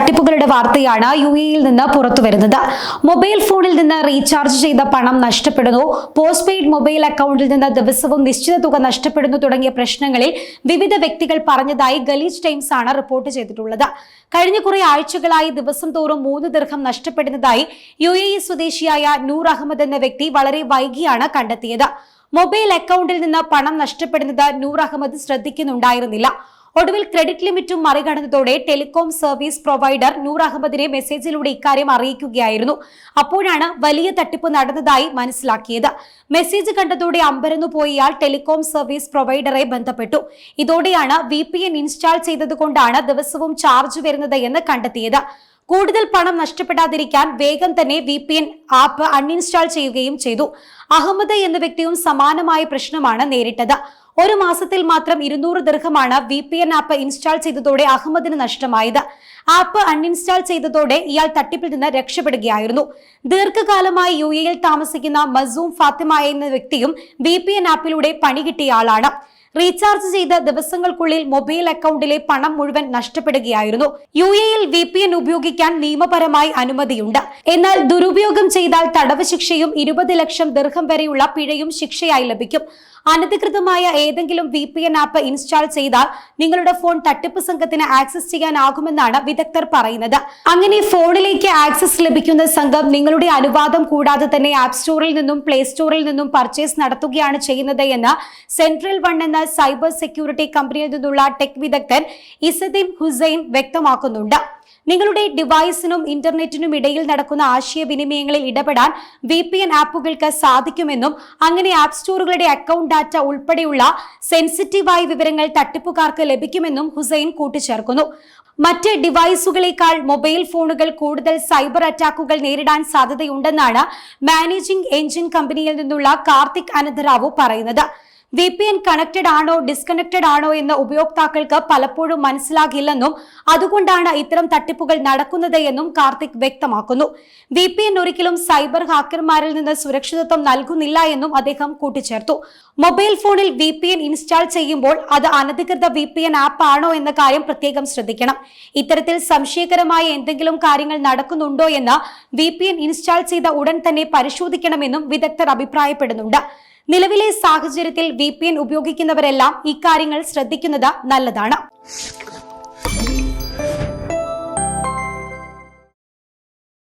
തട്ടിപ്പുകളുടെ വാർത്തയാണ് യുഎഇയിൽ നിന്ന് പുറത്തുവരുന്നത്. മൊബൈൽ ഫോണിൽ നിന്ന് റീചാർജ് ചെയ്ത പണം നഷ്ടപ്പെടുന്നു, പോസ്റ്റ് പെയ്ഡ് മൊബൈൽ അക്കൗണ്ടിൽ നിന്ന് ദിവസവും നിശ്ചിത തുക നഷ്ടപ്പെടുന്നു തുടങ്ങിയ പ്രശ്നങ്ങളിൽ വിവിധ വ്യക്തികൾ പറഞ്ഞതായി ഗലീജ് ടൈംസ് ആണ് റിപ്പോർട്ട് ചെയ്തിട്ടുള്ളത്. കഴിഞ്ഞ കുറെ ആഴ്ചകളായി ദിവസം തോറും 3 ദിർഹം നഷ്ടപ്പെടുന്നതായി യുഎഇ സ്വദേശിയായ നൂർ അഹമ്മദ് എന്ന വ്യക്തി വളരെ വൈകിയാണ് കണ്ടെത്തിയത്. മൊബൈൽ അക്കൗണ്ടിൽ നിന്ന് പണം നഷ്ടപ്പെടുന്നത് നൂർ അഹമ്മദ് ശ്രദ്ധിക്കുന്നുണ്ടായിരുന്നില്ല. ഒടുവിൽ ക്രെഡിറ്റ് ലിമിറ്റും മറികടന്നതോടെ ടെലികോം സർവീസ് പ്രൊവൈഡർ നൂർ അഹമ്മദിനെ മെസ്സേജിലൂടെ ഇക്കാര്യം അറിയിക്കുകയായിരുന്നു. അപ്പോഴാണ് വലിയ തട്ടിപ്പ് നടന്നതായി മനസ്സിലാക്കിയത്. മെസ്സേജ് കണ്ടതോടെ അമ്പരന്നു പോയ ഇയാൾ ടെലികോം സർവീസ് പ്രൊവൈഡറെ ബന്ധപ്പെട്ടു. ഇതോടെയാണ് VPN ഇൻസ്റ്റാൾ ചെയ്തതുകൊണ്ടാണ് ദിവസവും ചാർജ് വരുന്നത് എന്ന് കണ്ടെത്തിയത്. കൂടുതൽ പണം നഷ്ടപ്പെടാതിരിക്കാൻ വേഗം തന്നെ VPN ആപ്പ് അൺഇൻസ്റ്റാൾ ചെയ്യുകയും ചെയ്തു. അഹമ്മദ് എന്ന വ്യക്തിയും സമാനമായ പ്രശ്നമാണ് നേരിട്ടത്. ഒരു മാസത്തിൽ മാത്രം 200 ദിർഹമാണ് VPN ആപ്പ് ഇൻസ്റ്റാൾ ചെയ്തതോടെ അഹമ്മദിന് നഷ്ടമായത്. ആപ്പ് അൺഇൻസ്റ്റാൾ ചെയ്തതോടെ ഇയാൾ തട്ടിപ്പിൽ നിന്ന് രക്ഷപ്പെടുകയായിരുന്നു. ദീർഘകാലമായി യുഎഇയിൽ താമസിക്കുന്ന മസൂം ഫാത്തിമ എന്ന വ്യക്തിയും VPN ആപ്പിലൂടെ പണി കിട്ടിയ ആളാണ്. റീചാർജ് ചെയ്ത ദിവസങ്ങൾക്കുള്ളിൽ മൊബൈൽ അക്കൗണ്ടിലെ പണം മുഴുവൻ നഷ്ടപ്പെടുകയായിരുന്നു. യുഎഇയിൽ VPN ഉപയോഗിക്കാൻ നിയമപരമായി അനുമതിയുണ്ട്. എന്നാൽ ദുരുപയോഗം ചെയ്താൽ തടവ് ശിക്ഷയും 20 ലക്ഷം ദിർഹം വരെയുള്ള പിഴയും ശിക്ഷയായി ലഭിക്കും. അനധികൃതമായ ഏതെങ്കിലും VPN ആപ്പ് ഇൻസ്റ്റാൾ ചെയ്താൽ നിങ്ങളുടെ ഫോൺ തട്ടിപ്പ് സംഘത്തിന് ആക്സസ് ചെയ്യാനാകുമെന്നാണ് വിദഗ്ധർ പറയുന്നത്. അങ്ങനെ ഫോണിലേക്ക് ആക്സസ് ലഭിക്കുന്ന സംഘം നിങ്ങളുടെ അനുവാദം കൂടാതെ തന്നെ ആപ്പ് സ്റ്റോറിൽ നിന്നും പ്ലേ സ്റ്റോറിൽ നിന്നും പർച്ചേസ് നടത്തുകയാണ് ചെയ്യുന്നത് എന്ന് സെൻട്രൽ വൺ എന്ന സൈബർ സെക്യൂരിറ്റി കമ്പനിയിൽ നിന്നുള്ള ടെക് വിദഗ്ധൻ ഇസദീൻ ഹുസൈൻ വ്യക്തമാക്കുന്നുണ്ട്. നിങ്ങളുടെ ഡിവൈസിനും ഇന്റർനെറ്റിനും ഇടയിൽ നടക്കുന്ന ആശയവിനിമയങ്ങളിൽ ഇടപെടാൻ VPN ആപ്പുകൾക്ക് സാധിക്കുമെന്നും അങ്ങനെ ആപ്പ് സ്റ്റോറുകളുടെ അക്കൗണ്ട് ഡാറ്റ ഉൾപ്പെടെയുള്ള സെൻസിറ്റീവായ വിവരങ്ങൾ തട്ടിപ്പുകാർക്ക് ലഭിക്കുമെന്നും ഹുസൈൻ കൂട്ടിച്ചേർക്കുന്നു. മറ്റ് ഡിവൈസുകളേക്കാൾ മൊബൈൽ ഫോണുകൾ കൂടുതൽ സൈബർ അറ്റാക്കുകൾ നേരിടാൻ സാധ്യതയുണ്ടെന്നാണ് മാനേജിംഗ് എഞ്ചിൻ കമ്പനിയിൽ നിന്നുള്ള കാർത്തിക് അനന്തറാവു പറയുന്നത്. VPN കണക്റ്റഡ് ആണോ ഡിസ്കണക്റ്റഡ് ആണോ എന്ന് ഉപയോക്താക്കൾക്ക് പലപ്പോഴും മനസ്സിലാകില്ലെന്നും അതുകൊണ്ടാണ് ഇത്തരം തട്ടിപ്പുകൾ നടക്കുന്നത് എന്നും കാർത്തിക് വ്യക്തമാക്കുന്നു. VPN ഒരിക്കലും സൈബർ ഹാക്കർമാരിൽ നിന്ന് സുരക്ഷിതത്വം നൽകുന്നില്ല എന്നും അദ്ദേഹം കൂട്ടിച്ചേർത്തു. മൊബൈൽ ഫോണിൽ VPN ഇൻസ്റ്റാൾ ചെയ്യുമ്പോൾ അത് അനധികൃത VPN ആപ്പ് ആണോ എന്ന കാര്യം പ്രത്യേകം ശ്രദ്ധിക്കണം. ഇത്തരത്തിൽ സംശയകരമായ എന്തെങ്കിലും കാര്യങ്ങൾ നടക്കുന്നുണ്ടോ എന്ന് VPN ഇൻസ്റ്റാൾ ചെയ്ത ഉടൻ തന്നെ പരിശോധിക്കണമെന്നും വിദഗ്ധർ അഭിപ്രായപ്പെടുന്നുണ്ട്. നിലവിലെ സാഹചര്യത്തിൽ VPN ഉപയോഗിക്കുന്നവരെല്ലാം ഇക്കാര്യങ്ങൾ ശ്രദ്ധിക്കുന്നത് നല്ലതാണ്.